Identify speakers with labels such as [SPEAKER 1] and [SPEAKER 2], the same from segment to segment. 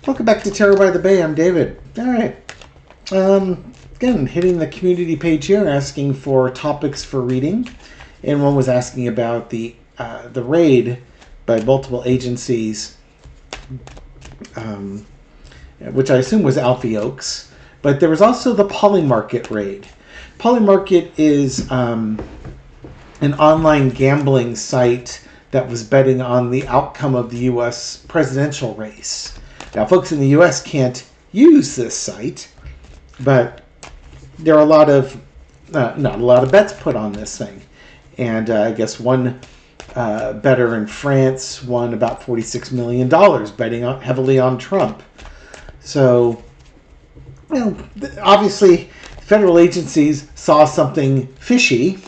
[SPEAKER 1] Welcome back to Terror by the Bay. I'm David. All right. Again, hitting the community page here, asking for topics for reading, and one was asking about the raid by multiple agencies, which I assume was Alfie Oaks, but there was also the Polymarket raid. Polymarket is an online gambling site that was betting on the outcome of the U.S. presidential race. Now, folks in the U.S. can't use this site, but there are not a lot of bets put on this thing. And I guess one bettor in France won about $46 million betting heavily on Trump. So, obviously, federal agencies saw something fishy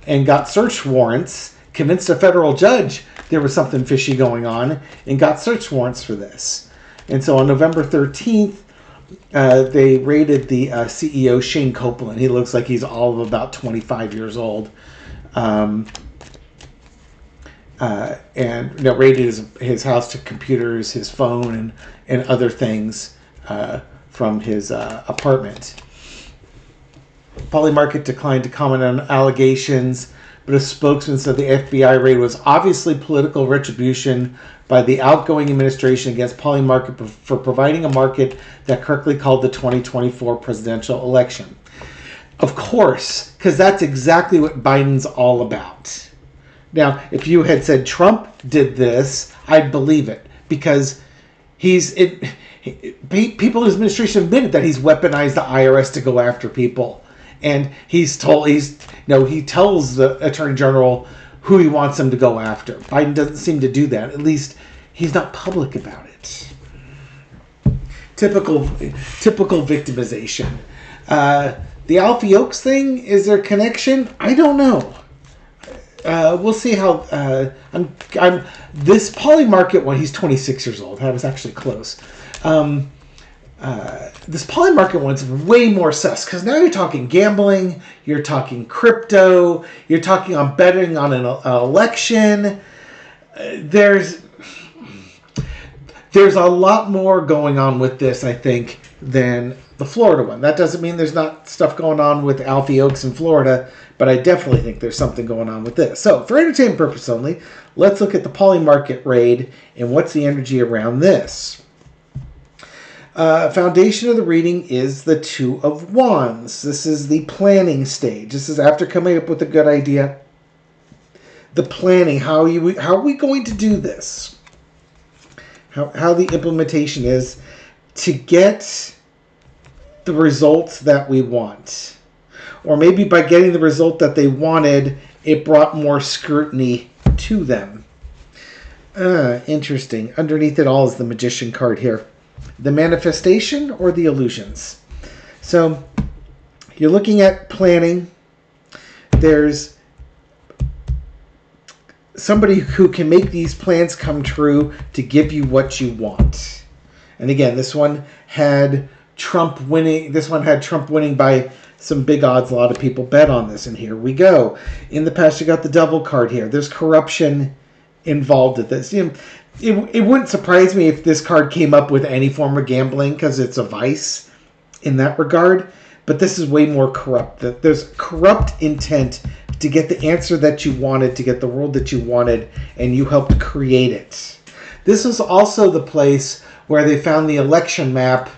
[SPEAKER 1] and got search warrants, convinced a federal judge there was something fishy going on, and got search warrants for this. And so on November 13th, they raided the CEO, Shane Copeland. He looks like he's all of about 25 years old. And raided his house, to computers, his phone, and other things from his apartment. Polymarket declined to comment on allegations, but a spokesman said the FBI raid was obviously political retribution by the outgoing administration against Polymarket for providing a market that correctly called the 2024 presidential election. Of course, because that's exactly what Biden's all about. Now, if you had said Trump did this, I'd believe it, because people in his administration admitted that he's weaponized the IRS to go after people. And he tells the Attorney General who he wants him to go after. Biden doesn't seem to do that. At least he's not public about it. Typical victimization. The Alfie Oaks thing, is there a connection? I don't know. We'll see how. This Polymarket one. He's 26 years old. That was actually close. This Polymarket one's way more sus, because now you're talking gambling, you're talking crypto, you're talking on betting on an election. There's a lot more going on with this, I think, than the Florida one. That doesn't mean there's not stuff going on with Alfie Oaks in Florida, but I definitely think there's something going on with this. So, for entertainment purpose only, let's look at the Polymarket raid and what's the energy around this. Foundation of the reading is the Two of Wands. This is the planning stage. This is after coming up with a good idea. The planning. How are we going to do this? How the implementation is to get the results that we want. Or maybe by getting the result that they wanted, it brought more scrutiny to them. Interesting. Underneath it all is the Magician card here. The manifestation or the illusions. So you're looking at planning. There's somebody who can make these plans come true to give you what you want. And again, this one had Trump winning. This one had Trump winning by some big odds. A lot of people bet on this, and here we go. In the past, you got the Devil card here. There's corruption involved with this. It wouldn't surprise me if this card came up with any form of gambling, because it's a vice in that regard. But this is way more corrupt. There's corrupt intent to get the answer that you wanted, to get the world that you wanted, and you helped create it. This was also the place where they found the election map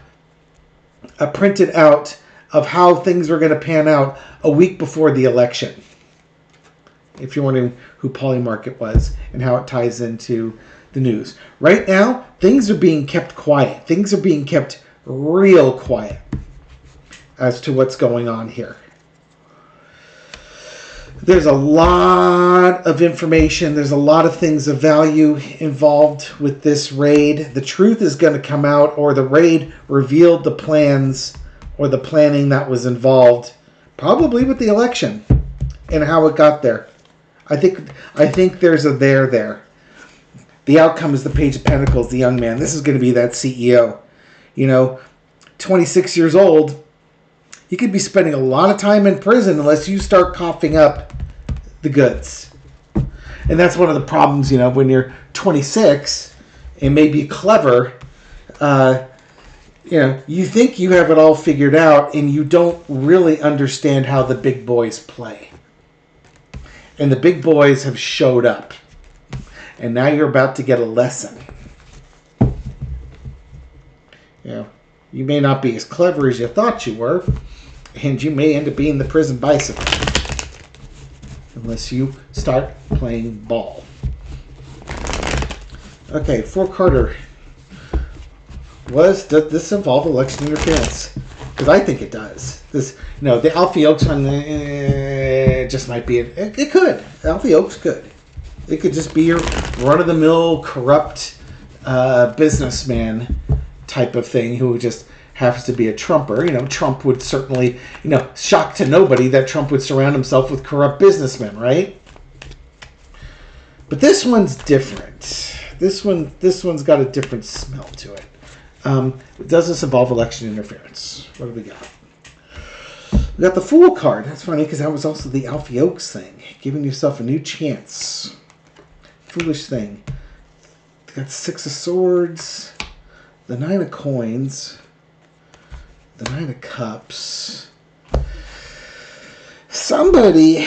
[SPEAKER 1] printed out of how things were going to pan out a week before the election. If you're wondering who Polymarket was and how it ties into the news. Right now, things are being kept quiet. Things are being kept real quiet as to what's going on here. There's a lot of information. There's a lot of things of value involved with this raid. The truth is going to come out, or the raid revealed the plans or the planning that was involved, probably with the election and how it got there. I think there's a there. The outcome is the Page of Pentacles, the young man. This is going to be that CEO. 26 years old. You could be spending a lot of time in prison unless you start coughing up the goods. And that's one of the problems, when you're 26 and maybe clever, You think you have it all figured out, and you don't really understand how the big boys play. And the big boys have showed up. And now you're about to get a lesson. You may not be as clever as you thought you were, and you may end up being the prison bicycle. Unless you start playing ball. Okay, for Carter. Does this involve election interference? Because I think it does. The Alfie Oakes one just might be it could. Alfie Oakes could. It could just be your run-of-the-mill, corrupt businessman type of thing who just happens to be a Trumper. Trump would certainly, shock to nobody that Trump would surround himself with corrupt businessmen, right? But this one's different. This one's got a different smell to it. Does this involve election interference? What do we got? We got the Fool card. That's funny because that was also the Alfie Oakes thing. Giving yourself a new chance. Foolish thing. We got 6 of Swords. The 9 of Coins. The 9 of Cups. Somebody,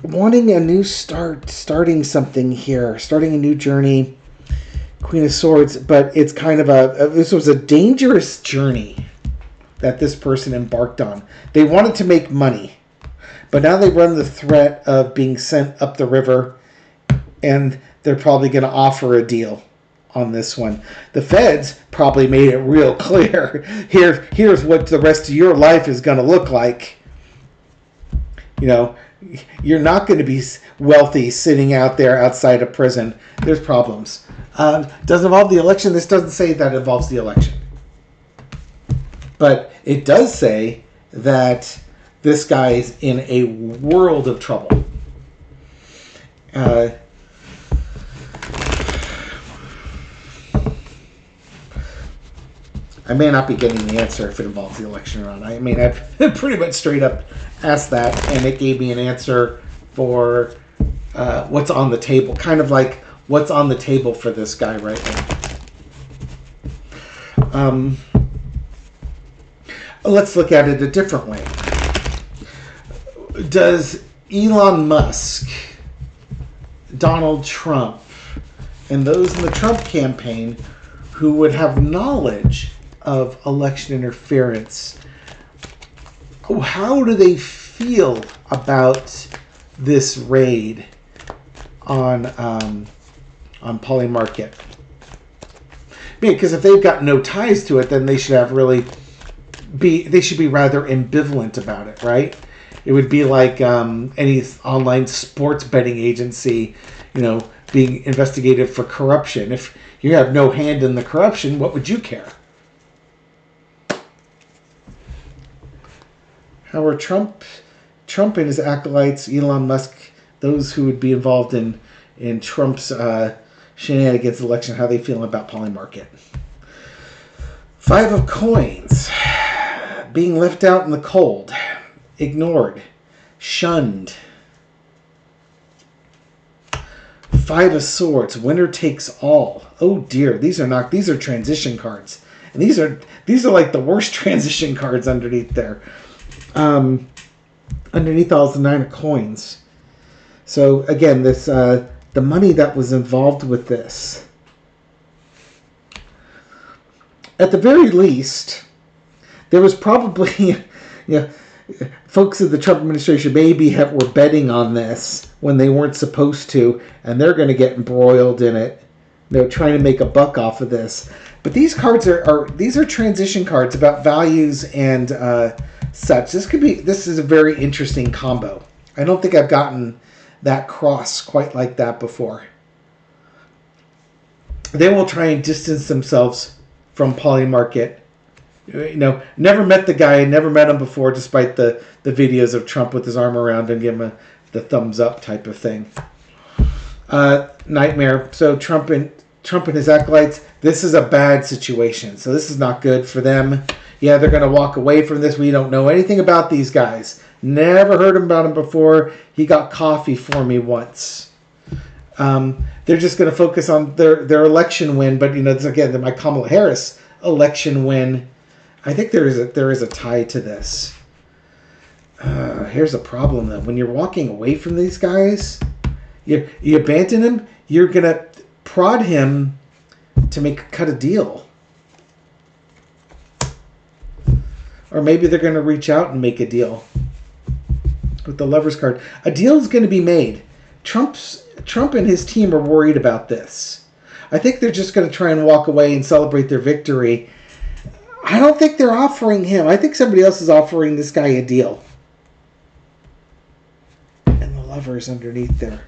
[SPEAKER 1] wanting a new start. Starting something here. Starting a new journey. Queen of Swords, but it's kind of this was a dangerous journey that this person embarked on. They wanted to make money, but now they run the threat of being sent up the river, and they're probably going to offer a deal on this one. The feds probably made it real clear. Here's what the rest of your life is going to look like. You're not going to be wealthy sitting out there outside of prison. There's problems. Does it involve the election? This doesn't say that it involves the election. But it does say that this guy is in a world of trouble. I may not be getting the answer if it involves the election or not. I mean, I've pretty much straight up asked that, and it gave me an answer for what's on the table. Kind of like what's on the table for this guy right now. Let's look at it a different way. Does Elon Musk, Donald Trump, and those in the Trump campaign who would have knowledge of election interference, how do they feel about this raid on Polymarket? Because if they've got no ties to it, then they should be rather ambivalent about it, right? It would be like any online sports betting agency, being investigated for corruption. If you have no hand in the corruption, what would you care? However, Trump and his acolytes, Elon Musk, those who would be involved in Trump's shenanigans election, how they feeling about Polymarket. 5 of Coins. Being left out in the cold. Ignored. Shunned. 5 of Swords. Winner takes all. Oh dear, these are transition cards. And these are like the worst transition cards underneath there. Underneath all is the 9 of Coins. So again, this the money that was involved with this. At the very least, there was probably folks in the Trump administration maybe were betting on this when they weren't supposed to, and they're going to get embroiled in it. They're trying to make a buck off of this. But these cards these are transition cards about values and such. This is a very interesting combo. I don't think I've gotten that cross quite like that before. They will try and distance themselves from Polymarket. Never met the guy, never met him before, despite the videos of Trump with his arm around and give him the thumbs up type of thing. Nightmare. So Trump and his acolytes, this is a bad situation. So this is not good for them. Yeah, they're going to walk away from this. We don't know anything about these guys. Never heard about him before. He got coffee for me once. They're just going to focus on their election win. But again, my Kamala Harris election win. I think there is a tie to this. Here's a problem though. When you're walking away from these guys, you abandon him. You're gonna prod him to cut a deal, or maybe they're gonna reach out and make a deal with the Lovers card. A deal is going to be made. Trump and his team are worried about this. I think they're just going to try and walk away and celebrate their victory. I don't think they're offering him. I think somebody else is offering this guy a deal. And the Lovers underneath there.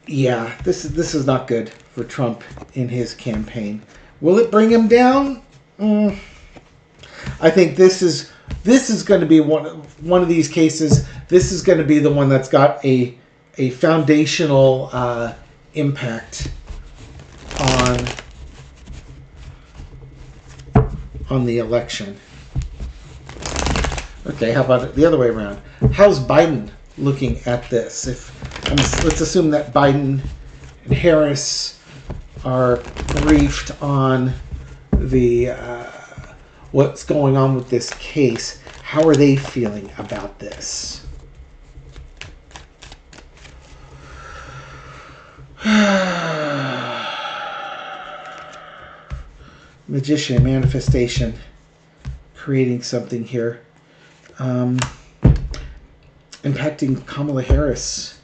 [SPEAKER 1] Yeah, this is not good for Trump in his campaign. Will it bring him down? I think this is going to be one of these cases. This is going to be the one that's got a foundational impact on the election. Okay, how about it the other way around? How's Biden looking at this? Let's assume that Biden and Harris are briefed on the what's going on with this case. How are they feeling about this? Magician, manifestation, creating something here. Impacting Kamala Harris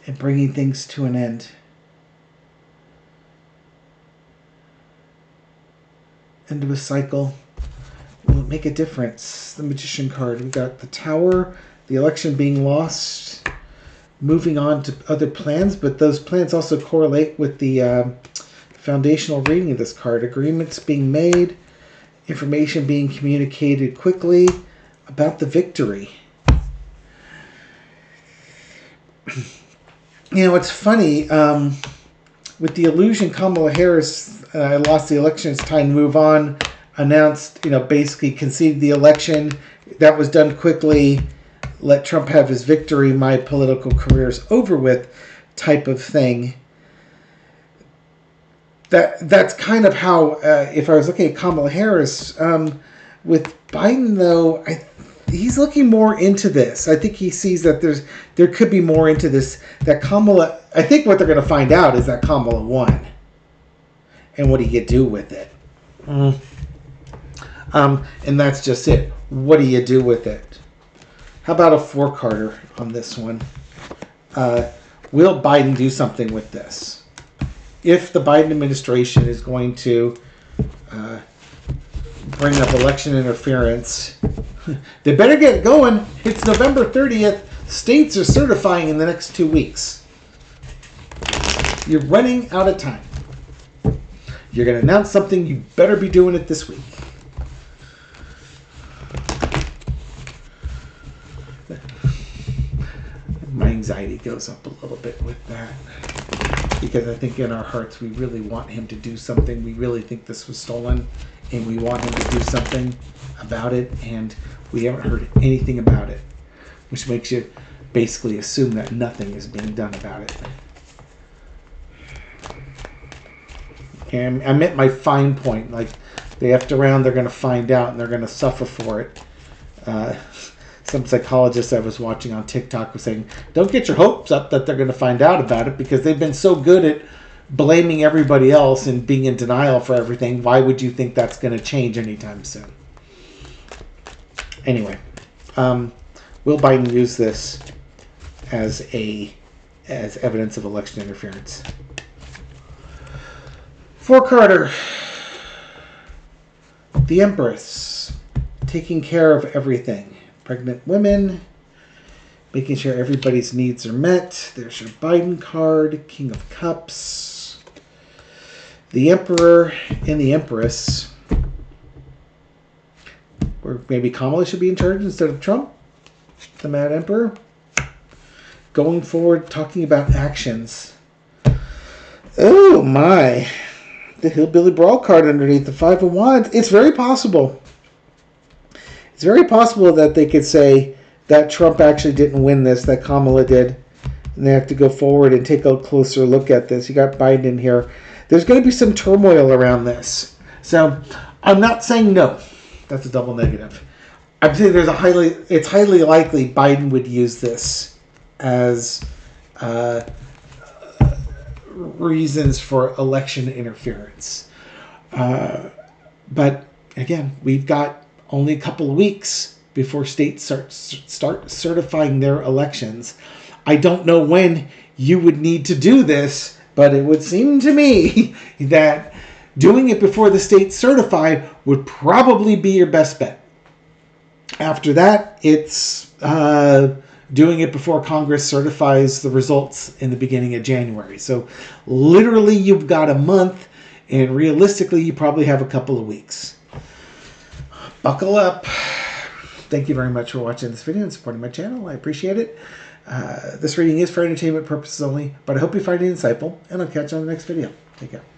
[SPEAKER 1] and bringing things to an end. End of a cycle. Will it make a difference? The Magician card. We got the Tower, the election being lost, moving on to other plans, but those plans also correlate with the foundational reading of this card. Agreements being made, information being communicated quickly about the victory. It's funny, with the illusion Kamala Harris lost the election, it's time to move on, announced, basically conceded the election. That was done quickly. Let Trump have his victory. My political career is over with type of thing. That's kind of how, if I was looking at Kamala Harris, with Biden, though, he's looking more into this. I think he sees that there could be more into this. That Kamala, I think what they're going to find out is that Kamala won. And what do you do with it? And that's just it. What do you do with it? How about a 4-carder on this one? Will Biden do something with this? If the Biden administration is going to bring up election interference, they better get it going. It's November 30th. States are certifying in the next 2 weeks. You're running out of time. You're going to announce something. You better be doing it this week. My anxiety goes up a little bit with that. Because I think in our hearts we really want him to do something. We really think this was stolen. And we want him to do something about it. And we haven't heard anything about it. Which makes you basically assume that nothing is being done about it. And I meant my fine point. Like, after round, they're going to find out and they're going to suffer for it. Some psychologist I was watching on TikTok was saying, don't get your hopes up that they're going to find out about it because they've been so good at blaming everybody else and being in denial for everything. Why would you think that's going to change anytime soon? Anyway, will Biden use this as evidence of election interference? 4-carder. The Empress. Taking care of everything. Pregnant women. Making sure everybody's needs are met. There's your Biden card. King of Cups. The Emperor and the Empress. Or maybe Kamala should be in charge instead of Trump. The Mad Emperor. Going forward, talking about actions. Oh my. The Hillbilly Brawl card underneath the 5 of Wands. It's very possible. It's very possible that they could say that Trump actually didn't win this, that Kamala did. And they have to go forward and take a closer look at this. You got Biden in here. There's going to be some turmoil around this. So I'm not saying no. That's a double negative. I'm saying it's highly likely Biden would use this as reasons for election interference. But again, we've got only a couple of weeks before states start certifying their elections. I don't know when you would need to do this, but it would seem to me that doing it before the states certify would probably be your best bet. After that, it's doing it before Congress certifies the results in the beginning of January. So literally you've got a month, and realistically you probably have a couple of weeks. Buckle up. Thank you very much for watching this video and supporting my channel. I appreciate it. This reading is for entertainment purposes only, but I hope you find it insightful, and I'll catch you on the next video. Take care.